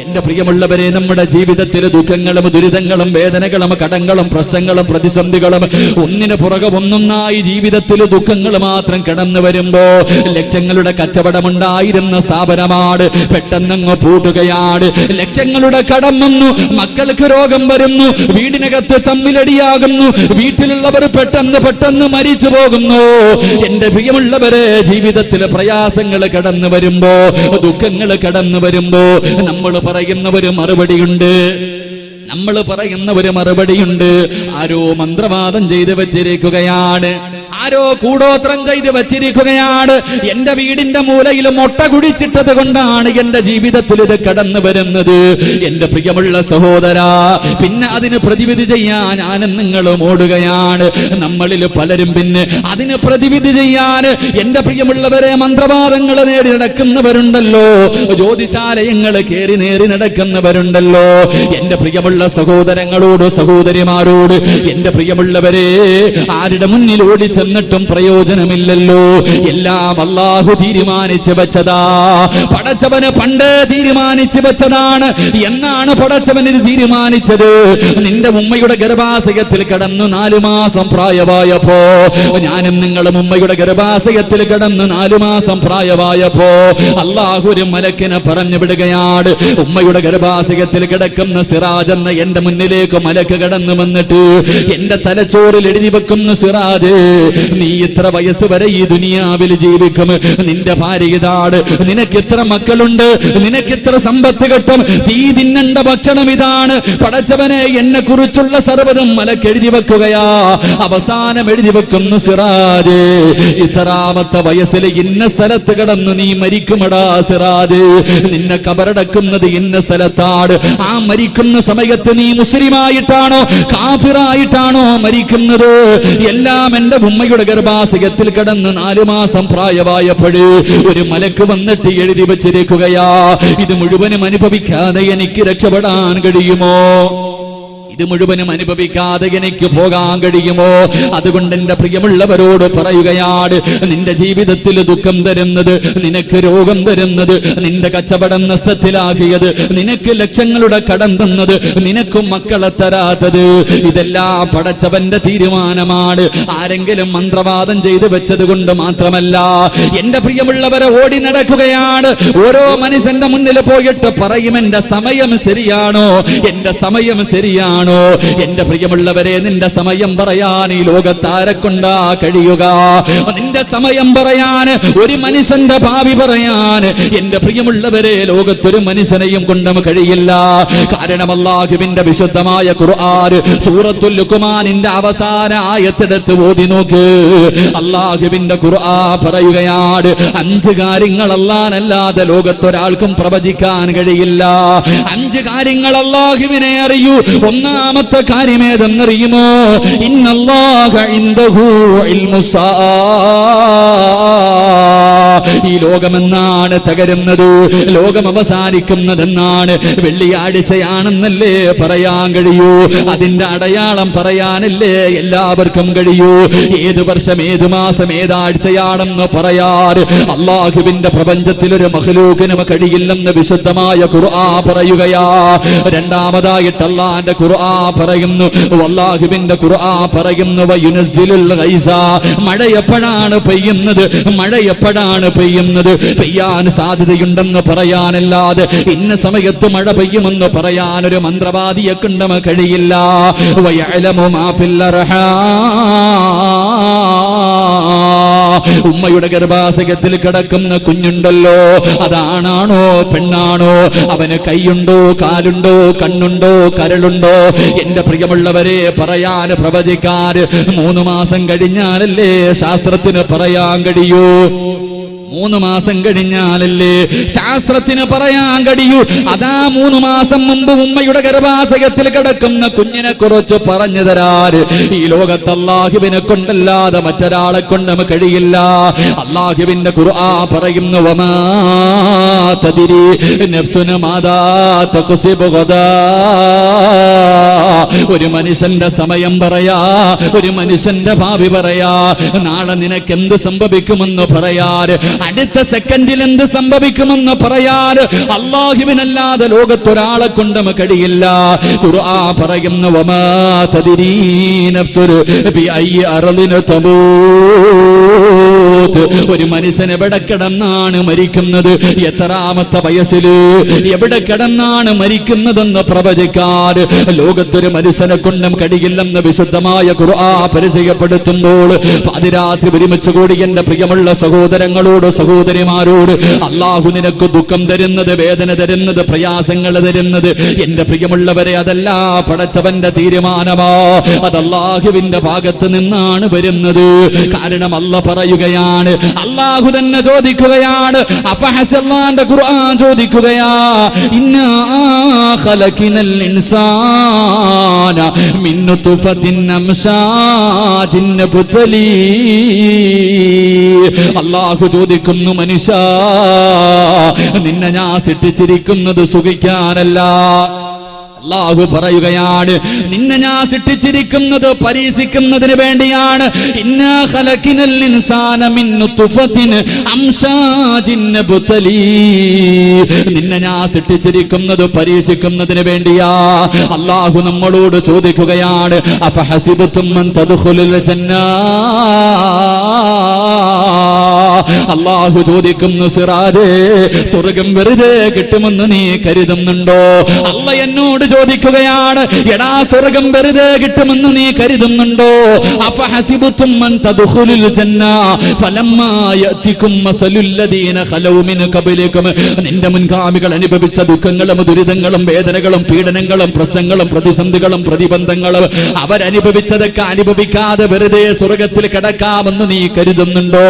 എന്റെ പ്രിയമുള്ളവരെ, നമ്മുടെ ജീവിതത്തിലെ ദുഃഖങ്ങളും ദുരിതങ്ങളും വേദനകളും കടങ്ങളും പ്രശ്നങ്ങളും പ്രതിസന്ധികളും ഒന്നിന് പുറകെ ഒന്നൊന്നായി ജീവിതത്തിൽ ദുഃഖങ്ങൾ മാത്രം കടന്നു വരുമ്പോ, ലക്ഷങ്ങളുടെ കച്ചവടമുണ്ടായിരുന്ന സ്ഥാപനമാണ് പെട്ടെന്നങ്ങ് പൂട്ടുകയാണ്. ലക്ഷങ്ങളുടെ കടം വന്നു, മക്കൾക്ക് രോഗം വരുന്നു, വീടിനകത്ത് തമ്മിലടിയാകുന്നു, വീട്ടിലുള്ളവർ പെട്ടെന്ന് മരിച്ചു പോകുന്നു. എന്റെ പ്രിയമുള്ളവരെ, ജീവിതത്തിൽ പ്രയാസങ്ങൾ കടന്നു വരുമ്പോ, ദുഃഖങ്ങൾ കടന്നു വരുമ്പോ നമ്മൾ പറയുന്ന ഒരു മറുപടിയുണ്ട്. ആരോ മന്ത്രവാദം ചെയ്ത് വെച്ചിരിക്കുകയാണ്, ആരോ കൂടോത്രം ചെയ്ത് വെച്ചിരിക്കുകയാണ്. എന്റെ വീടിന്റെ മൂലയിൽ മുട്ട കുടിച്ചിട്ടത് കൊണ്ടാണ് എന്റെ ജീവിതത്തിൽ ഇത് കടന്നു വരുന്നത്. എന്റെ പ്രിയമുള്ള സഹോദരാ, പിന്നെ അതിന് പ്രതിവിധി ചെയ്യാൻ ഞാനും നിങ്ങളും ഓടുകയാണ്. നമ്മളിൽ പലരും പിന്നെ അതിന് പ്രതിവിധി ചെയ്യാൻ, എന്റെ പ്രിയമുള്ളവരെ, മന്ത്രവാദങ്ങൾ നേടി നടക്കുന്നവരുണ്ടല്ലോ, ജ്യോതിശാലയങ്ങൾ കയറി നേറി നടക്കുന്നവരുണ്ടല്ലോ. എന്റെ പ്രിയമുള്ള സഹോദരങ്ങളോട്, സഹോദരിമാരോട്, എന്റെ പ്രിയമുള്ളവരെ, ആരുടെ മുന്നിൽ ഓടി ചെന്നിട്ടും പ്രയോജനമില്ലല്ലോ. എല്ലാം അല്ലാഹു തീരുമാനിച്ചു വെച്ചതാ. പടച്ചവന് പണ്ട് തീരുമാനിച്ചു വെച്ചതാണ്. എന്നാണ് പടച്ചവൻ ഇത് തീരുമാനിച്ചത്? നിന്റെ ഉമ്മയുടെ ഗർഭാശയത്തിൽ കടന്നു 4 മാസം പ്രായമായപ്പോ, ഞാനും നിങ്ങളും ഉമ്മയുടെ ഗർഭാശയത്തിൽ കടന്നു 4 മാസം പ്രായമായപ്പോ അല്ലാഹു ഒരു മലക്കിനെ പറഞ്ഞു വിടുകയാണ്. ഉമ്മയുടെ ഗർഭാശയത്തിൽ കിടക്കുന്ന സിറാജ് എന്ന എന്റെ മുന്നിലേക്ക് മലക്ക് കടന്നു വന്നിട്ട് എന്റെ തലച്ചോറിൽ എഴുതി വെക്കുന്നു, സിറാജ്, നീ ഇത്ര വയസ്സ് വരെ ഈ ദുനിയാവിൽ ജീവിക്കും, നിന്റെ ഭാര്യ ഇതാണ്, നിനക്ക് ഇത്ര മക്കളുണ്ട്, നിനക്ക് ഇത്ര സമ്പത്ത് കിട്ടും, തീ തിന്നണ്ട ഭക്ഷണം ഇതാണ്. പടച്ചവനെ, എന്നെ കുറിച്ചുള്ള സർവ്വതും മലക്ക് എഴുതി വെക്കുകയാ. അവസാനം എഴുതി വെക്കുന്നു, സിറാജ്, ഇത്രാമത്തെ വയസ്സിൽ ഇന്ന സ്ഥലത്ത് കിടന്നു നീ മരിക്കുമടാ സിറാജ്, നിന്നെ കബറടക്കുന്നത് ഇന്ന സ്ഥലത്താണ്. ആ മരിക്കുന്ന സമയത്ത് നീ മുസ്ലിമായിട്ടാണോ കാഫിറായിട്ടാണോ മരിക്കുന്നത്? എല്ലാം എന്റെ ഉമ്മയുടെ ഗർഭാശയത്തിൽ കിടന്ന് 4 മാസം പ്രായമായപ്പോഴേ ഒരു മലക്ക് വന്നിട്ട് എഴുതി വെച്ചിരിക്കുകയാ. ഇത് മുഴുവനും അനുഭവിക്കാതെ എനിക്ക് രക്ഷപ്പെടാൻ കഴിയുമോ? ഇത് മുഴുവനും അനുഭവിക്കാതെ എനിക്ക് പോകാൻ കഴിയുമോ? അതുകൊണ്ട് എന്റെ പ്രിയമുള്ളവരോട് പറയുകയാണ്, നിന്റെ ജീവിതത്തിൽ ദുഃഖം തരുന്നത്, നിനക്ക് രോഗം തരുന്നത്, നിന്റെ കച്ചവടം നഷ്ടത്തിലാക്കിയത്, നിനക്ക് ലക്ഷങ്ങളുടെ കടം തന്നത്, നിനക്ക് മക്കളെ തരാത്തത്, ഇതെല്ലാം പടച്ചവന്റെ തീരുമാനമാണ്. ആരെങ്കിലും മന്ത്രവാദം ചെയ്തു വെച്ചത് കൊണ്ട് മാത്രമല്ല. എന്റെ പ്രിയമുള്ളവരെ, ഓടി നടക്കുകയാണ്. ഓരോ മനുഷ്യന്റെ മുന്നിൽ പോയിട്ട് പറയും, എന്റെ സമയം ശരിയാണോ, എന്റെ സമയം ശരിയാണോ? എന്റെ പ്രിയമുള്ളവരെ, നിന്റെ സമയം പറയാൻ ഈ ലോകത്താരെക്കൊണ്ടാ കഴിയുക? നിന്റെ സമയം പറയാൻ, ഒരു മനുഷ്യന്റെ ഭാവി പറയാൻ, എന്റെ പ്രിയമുള്ളവരെ, ലോകത്തൊരു മനുഷ്യനെയും കൊണ്ടും കഴിയില്ല. കാരണം അല്ലാഹുവിന്റെ വിശുദ്ധമായ ഖുർആൻ സൂറത്തുൽ ലുഖ്മാനിന്റെ അവസാന ആയത്തെടുത്ത് ഓതി നോക്ക്. അല്ലാഹുവിന്റെ ഖുർആൻ പറയുകയാണ്, 5 കാര്യങ്ങൾ അല്ലാഹുവല്ലാതെ ലോകത്തൊരാൾക്കും പ്രവചിക്കാൻ കഴിയില്ല. 5 കാര്യങ്ങൾ അല്ലാഹുവിനെ അറിയൂ. ഒന്നാമത്തെ കാര്യം ഏതെന്നറിയുമോ? ഇന്നല്ലാഹ ഇൻദഹു ഇൽമുസ്സാ. ഈ ലോകമെന്നാണ് തകരുന്നത്, ലോകം അവസാനിക്കുന്നതെന്നാണ്, വെള്ളിയാഴ്ചയാണെന്നല്ലേ പറയാൻ കഴിയൂ? അതിന്റെ അടയാളം പറയാനല്ലേ എല്ലാവർക്കും കഴിയൂ? ഏത് വർഷം, ഏത് മാസം, ഏതാഴ്ചയാണെന്ന് പറയാറ് അല്ലാഹുവിന്റെ പ്രപഞ്ചത്തിൽ ഒരു മഖ്ലൂഖിനും കഴിയില്ലെന്ന് വിശുദ്ധമായ ഖുർആൻ പറയുകയാ. രണ്ടാമതായിട്ട് അല്ലാഹുവിന്റെ ഖുർആൻ പറയുന്നു, അല്ലാഹുവിന്റെ ഖുർആൻ പറയുന്നു, വയുനസ്സിലുൽ ഗൈസ. മഴ എപ്പോഴാണ് പെയ്യുന്നത്, മഴ എപ്പോഴാണ് പെയ്യുന്നത്, പെയ്യാൻ സാധ്യതയുണ്ടെന്ന് പറയാനല്ലാതെ ഇന്ന സമയത്ത് മഴ പെയ്യുമെന്ന് പറയാൻ ഒരു മന്ത്രവാദിയെ കൊണ്ടും കഴിയില്ല. വയഅലമു മാ ഫിൽ അർഹാം. ഉമ്മയുടെ ഗർഭാശയത്തിൽ കിടക്കുന്ന കുഞ്ഞുണ്ടല്ലോ, അതാണാണോ പെണ്ണാണോ, അവന് കൈയുണ്ടോ കാലുണ്ടോ കണ്ണുണ്ടോ കരളുണ്ടോ? എന്റെ പ്രിയമുള്ളവരെ, പറയാൻ പ്രവചിക്കാൻ 3 മാസം കഴിഞ്ഞാലല്ലേ ശാസ്ത്രത്തിന് പറയാൻ കഴിയൂ? 3 മാസം കഴിഞ്ഞാലല്ലേ ശാസ്ത്രത്തിന് പറയാൻ കഴിയൂ? അതാ 3 മാസം മുമ്പ് ഉമ്മയുടെ ഗർഭാശയത്തിൽ കിടക്കുന്ന കുഞ്ഞിനെ കുറിച്ച് പറഞ്ഞു തരാൻ ഈ ലോകത്ത് അല്ലാഹുവിനെ കൊണ്ടല്ലാതെ മറ്റൊരാളെ കൊണ്ടും കഴിയില്ല. അല്ലാഹുവിന്റെ ഖുർആൻ പറയുന്നു, വമാ തദ്രി നഫ്സുൻ മാദാ തക്സിബു ഗദാ. ഒരു മനുഷ്യന്റെ സമയം പറയാ, ഒരു മനുഷ്യന്റെ ഭാവി പറയാ, നാളെ നിനക്ക് എന്ത് സംഭവിക്കുമെന്ന് പറയാൻ അടുത്ത സെക്കൻഡിൽ എന്ത് സംഭവിക്കുമെന്ന് പറയാൻ അല്ലാഹുവിനല്ലാതെ ലോകത്തൊരാളെ കൊണ്ടും കഴിയില്ല. ഖുർആൻ പറയുന്നു വമാ തദ്രീ നഫ്സുൻ ബിഅയ്യി അർളിൻ തമൂത്. ഒരു മനുഷ്യൻ എവിടെ കിടന്നാണ് മരിക്കുന്നത്, എത്രാമത്തെ വയസ്സിൽ എവിടെ കിടന്നാണ് മരിക്കുന്നതെന്ന് പ്രവചിക്കാൻ ലോകത്തൊരു മനുഷ്യനെ കൊണ്ടും കഴിയില്ലെന്ന് വിശുദ്ധമായ ഖുർആൻ പരിചയപ്പെടുത്തുമ്പോൾ പാതിരാത്രി ഒരുമിച്ച് കൂടി എന്റെ പ്രിയമുള്ള സഹോദരങ്ങളോട് സഹോദരിമാരോട് അല്ലാഹു നിനക്ക് ദുഃഖം തരുന്നത്, വേദന തരുന്നത്, പ്രയാസങ്ങൾ തരുന്നത് എന്റെ പ്രിയമുള്ളവരെ അതല്ല പടച്ചവന്റെ തീരുമാനമോ, അത് അല്ലാഹുവിന്റെ ഭാഗത്ത് നിന്നാണ് വരുന്നത്. കാരണം അല്ലാഹു പറയുകയാണ്, അല്ലാഹു തന്നെ ചോദിക്കുകയാണ്, അഫഹസല്ലാന്റെ ഖുർആൻ ചോദിക്കുകയാ, ഇന്നാ ഖലഖനൽ ഇൻസാന മിൻ നുത്ഫത്തിൻ അംശാജിൻ നബ്തലി. അല്ലാഹു ചോദിക്കുന്നു, മനുഷ്യ നിന്നെ ഞാൻ സൃഷ്ടിച്ചിരിക്കുന്നത് സുഖിക്കാനല്ല. അല്ലാഹു പറയുകയാണ്, നിന്നെ ഞാൻ സൃഷ്ടിച്ചിരിക്കുന്നത് പരീക്ഷിക്കുന്നതിന് വേണ്ടിയാണ്. ഇന്നാ ഖലഖനൽ ഇൻസാന മിൻ നുത്ഫത്തിൻ അംശാജിൻ നബ്തലി. നിന്നെ ഞാൻ സൃഷ്ടിച്ചിരിക്കുന്നത് പരീക്ഷിക്കുന്നതിന് വേണ്ടിയാ. അല്ലാഹു നമ്മളോട് ചോദിക്കുകയാണ്, അഫഹസിബതും മൻ തദ്ഖുലുൽ ജന്ന. അല്ലാഹു ചോദിക്കുന്നു, സിറാജേ സ്വർഗ്ഗം വെറുതെ കിട്ടുമെന്ന് നീ കരുതുന്നുണ്ടോ? അല്ല എന്നോട് ചോദിക്കുകയാണ്, എടാ സ്വർഗ്ഗം വെറുതെ കിട്ടുമെന്ന് നീ കരുതുന്നുണ്ടോ? അഫഹസിബതും മൻ തദ്ഖുലുൽ ജന്ന ഫലമ്മാ യഅതികും മസലുൽ ലദീന ഖലൗ മിൻ ഖബലികും. നിന്റെ മുൻഗാമികൾ അനുഭവിച്ച ദുഃഖങ്ങളും ദുരിതങ്ങളും വേദനകളും പീഡനങ്ങളും പ്രശ്നങ്ങളും പ്രതിസന്ധികളും പ്രതിബന്ധങ്ങളും അവരനുഭവിച്ചതൊക്കെ അനുഭവിക്കാതെ വെറുതെ സ്വർഗ്ഗത്തിൽ കിടക്കാമെന്ന് നീ കരുതുന്നുണ്ടോ?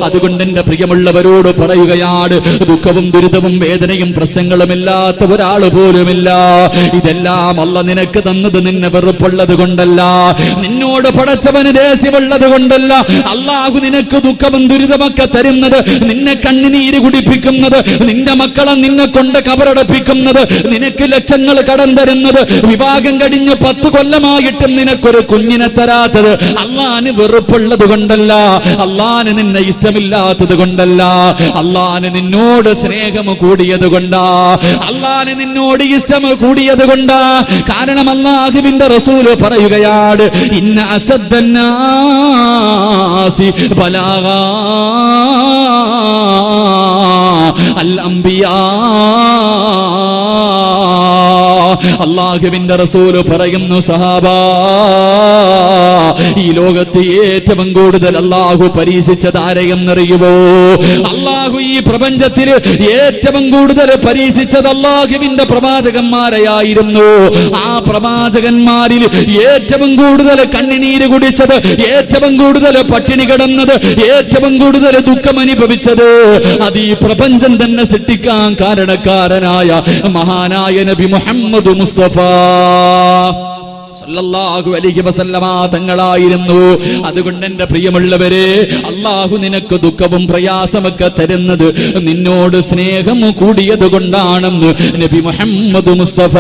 അതുകൊണ്ട് എന്റെ പ്രിയമുള്ളവരോട് പറയുകയാണ്, ദുഃഖവും ദുരിതവും വേദനയും പ്രശ്നങ്ങളും ഇല്ലാത്ത ഒരാൾ പോലുമില്ല. ഇതെല്ലാം അല്ല നിനക്ക് തന്നത് നിന്നെ വെറുപ്പുള്ളത് കൊണ്ടല്ല, നിന്നോട് പടച്ചവന് ദേഷ്യമുള്ളത് കൊണ്ടല്ല. അല്ലാഹു നിനക്ക് ദുഃഖവും ദുരിതമൊക്കെ തരുന്നത്, നിന്നെ കണ്ണുനീര് കുടിപ്പിക്കുന്നത്, നിന്റെ മക്കളെ നിന്നെ കൊണ്ട് കബറടപ്പിക്കുന്നത്, നിനക്ക് ലക്ഷങ്ങൾ കടം തരുന്നത്, വിവാഹം കഴിഞ്ഞ് 10 കൊല്ലമായിട്ടും നിനക്കൊരു കുഞ്ഞിനെ തരാത്തത് അള്ളാന് വെറുപ്പുള്ളത് കൊണ്ടല്ല, അള്ളാന് നിന്നെ ഇഷ്ടമില്ലാത്തത് കൊണ്ടല്ല, അള്ളാന് നിന്നോട് സ്നേഹം കൂടിയത് കൊണ്ടാ, അള്ളാന് നിന്നോട് ഇഷ്ടം കൂടിയത് കൊണ്ടാ. കാരണം അല്ലാഹുവിന്റെ റസൂല് പറയുകയാണ്, ഇന്ന അസദ്ദന്നാസി ബലാഗാ അൽ അംബിയാ. അല്ലാഹുവിന്റെ റസൂല് പറയുന്നു, സഹാബാ ഈ ലോകത്ത് ഏറ്റവും കൂടുതൽ അല്ലാഹു പരീക്ഷിച്ചത് ആരെയെന്നറിയുമോ? അല്ലാഹു ഈ പ്രപഞ്ചത്തിൽ ഏറ്റവും കൂടുതൽ പരീക്ഷിച്ചത് അല്ലാഹുവിന്റെ പ്രവാചകന്മാരെയായിരുന്നു. ആ പ്രവാചകന്മാരിൽ ഏറ്റവും കൂടുതൽ കണ്ണുനീര് കുടിച്ചത്, ഏറ്റവും കൂടുതൽ പട്ടിണി കിടന്നത്, ഏറ്റവും കൂടുതൽ ദുഃഖം അനുഭവിച്ചത് അത് ഈ പ്രപഞ്ചം തന്നെ സൃഷ്ടിക്കാൻ കാരണക്കാരനായ മഹാനായ നബി മുഹമ്മദ് മുസ്തഫ സല്ലല്ലാഹു അലൈഹി വസല്ലമ തങ്ങളായിരുന്നു. അതുകൊണ്ട് എന്റെ പ്രിയമുള്ളവരെ, അല്ലാഹു നിനക്ക് ദുഃഖവും പ്രയാസമൊക്കെ തരുന്നത് നിന്നോട് സ്നേഹം കൂടിയത് കൊണ്ടാണെന്ന് നബി മുഹമ്മദ് മുസ്തഫ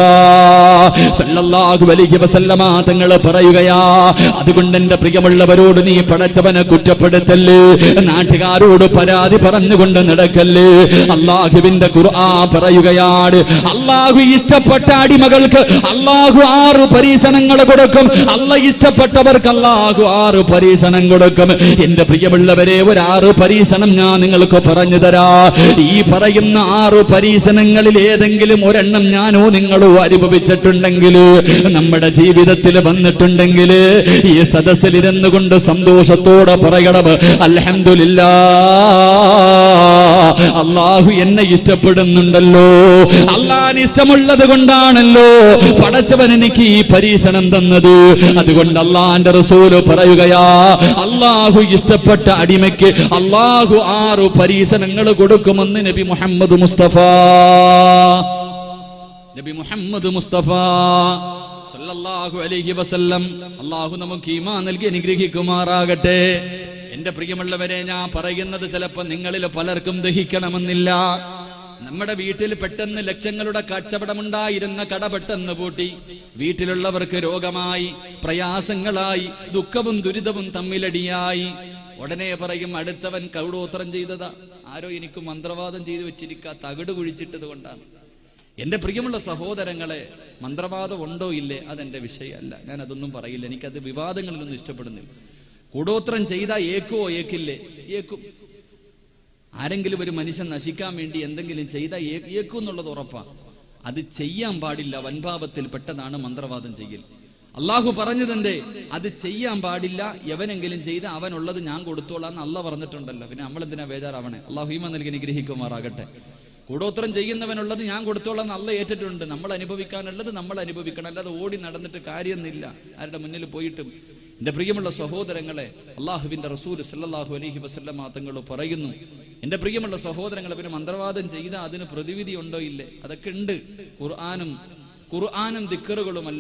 സല്ലല്ലാഹു അലൈഹി വസല്ലമ തങ്ങൾ പറയുകയാ. അതുകൊണ്ട് എന്റെ പ്രിയമുള്ളവരോട് നീ പടച്ചവനെ കുറ്റപ്പെടുത്തല്ലേ, നാട്ടുകാരോട് പരാതി പറഞ്ഞുകൊണ്ട് നടക്കല്ലേ. അല്ലാഹുവിന്റെ ഖുർആൻ പറയുകയാണ്, അല്ലാഹു ഇഷ്ടപ്പെട്ട അടിമകൾക്ക് അല്ലാഹു 6 പരീക്ഷണങ്ങൾ കൊടുക്കും. അല്ല ഇഷ്ടപ്പെട്ടവർക്ക് അല്ലാഹു 6 പരീക്ഷണം കൊടുക്കും. എന്റെ പ്രിയമുള്ളവരെ, ഒരു 6 പരീക്ഷണം ഞാൻ നിങ്ങൾക്ക് പറഞ്ഞു തരാ. ഈ പറയുന്ന 6 പരീക്ഷണങ്ങളിൽ ഏതെങ്കിലും ഒരെണ്ണം ഞാനോ നിങ്ങളോ അനുഭവിച്ചിട്ടുണ്ടെങ്കിൽ, നമ്മുടെ ജീവിതത്തിൽ വന്നിട്ടുണ്ടെങ്കിൽ, ഈ സദസ്സിൽ ഇരുന്നു കൊണ്ട് സന്തോഷത്തോടെ പറയണം, അൽഹംദുലില്ലാഹ്, അല്ലാഹു എന്നെ ഇഷ്ടപ്പെടുന്നുണ്ടല്ലോ, അല്ലാഹുവിന് ഇഷ്ടമുള്ളത് കൊണ്ടാണല്ലോ പടച്ചവൻ എനിക്ക് ഈ പരീക്ഷണം തന്നത്. അതുകൊണ്ട് അല്ലാഹുവിന്റെ റസൂൽ പറയുകയാ, അല്ലാഹു ഇഷ്ടപ്പെട്ട അടിമയ്ക്ക് അല്ലാഹു 6 പരീക്ഷണങ്ങൾ കൊടുക്കുമെന്ന് നബി മുഹമ്മദ് മുസ്തഫ സല്ലല്ലാഹു അലൈഹി വസല്ലം. അല്ലാഹു നമുക്ക് ഈമാൻ നൽകി അനുഗ്രഹിക്കുമാറാകട്ടെ. എന്റെ പ്രിയമുള്ളവരെ, ഞാൻ പറയുന്നത് ചിലപ്പോൾ നിങ്ങളിൽ പലർക്കും ദഹിക്കണമെന്നില്ല. നമ്മുടെ വീട്ടിൽ പെട്ടെന്ന് ലക്ഷങ്ങളുടെ കച്ചവടമുണ്ടായിരുന്ന കട പെട്ടെന്ന് പൂട്ടി, വീട്ടിലുള്ളവർക്ക് രോഗമായി, പ്രയാസങ്ങളായി, ദുഃഖവും ദുരിതവും തമ്മിലടിയായി. ഉടനെ പറയും, അടുത്തവൻ കൗടോത്രം ചെയ്തതാ, ആരോ എനിക്ക് മന്ത്രവാദം ചെയ്തു വെച്ചിരിക്കുക, തകിട് കുഴിച്ചിട്ടത് കൊണ്ടാണ്. എന്റെ പ്രിയമുള്ള സഹോദരങ്ങളെ, മന്ത്രവാദം ഉണ്ടോ ഇല്ലേ അതെന്റെ വിഷയമല്ല, ഞാൻ അതൊന്നും പറയില്ല. എനിക്കത് വിവാദങ്ങളിലൊന്നും ഇഷ്ടപ്പെടുന്നില്ല. കൂടോത്രം ചെയ്താൽ ഏക്കുവോ? ഏക്കില്ലേ? ഏക്കും. ആരെങ്കിലും ഒരു മനുഷ്യൻ നശിക്കാൻ വേണ്ടി എന്തെങ്കിലും ചെയ്താൽ ഏക്കും എന്നുള്ളത് ഉറപ്പാ. അത് ചെയ്യാൻ പാടില്ല, വൻപാപത്തിൽ പെട്ടതാണ് മന്ത്രവാദം ചെയ്യൽ. അള്ളാഹു പറഞ്ഞതെന്തേ? അത് ചെയ്യാൻ പാടില്ല, എവനെങ്കിലും ചെയ്ത് അവനുള്ളത് ഞാൻ കൊടുത്തോളാം എന്ന് അള്ളാഹ് പറഞ്ഞിട്ടുണ്ടല്ലോ. പിന്നെ നമ്മളെന്തിനാ ബേജാറാവണേ? അള്ളാഹു ഈമാൻ നൽകി അനുഗ്രഹിക്കുമാറാകട്ടെ. കൂടോത്രം ചെയ്യുന്നവനുള്ളത് ഞാൻ കൊടുത്തോളാം എന്ന് അള്ളാഹ് ഏറ്റിട്ടുണ്ട്. നമ്മൾ അനുഭവിക്കാനുള്ളത് നമ്മൾ അനുഭവിക്കണം, അല്ലാതെ ഓടി നടന്നിട്ട് കാര്യമൊന്നുമില്ല ആരുടെ മുന്നിൽ പോയിട്ടും. എന്റെ പ്രിയമുള്ള സഹോദരങ്ങളെ, അള്ളാഹുവിന്റെ റസൂൽ സല്ലല്ലാഹു അലൈഹി വസല്ലമ തങ്ങൾ പറയുന്നു, എന്റെ പ്രിയമുള്ള സഹോദരങ്ങളെ, പിന്നെ മന്ത്രവാദം ചെയ്താൽ അതിന് പ്രതിവിധി ഉണ്ടോ ഇല്ലേ? അതൊക്കെ ഉണ്ട്. ഖുർആനും ദിക്റുകളുമല്ല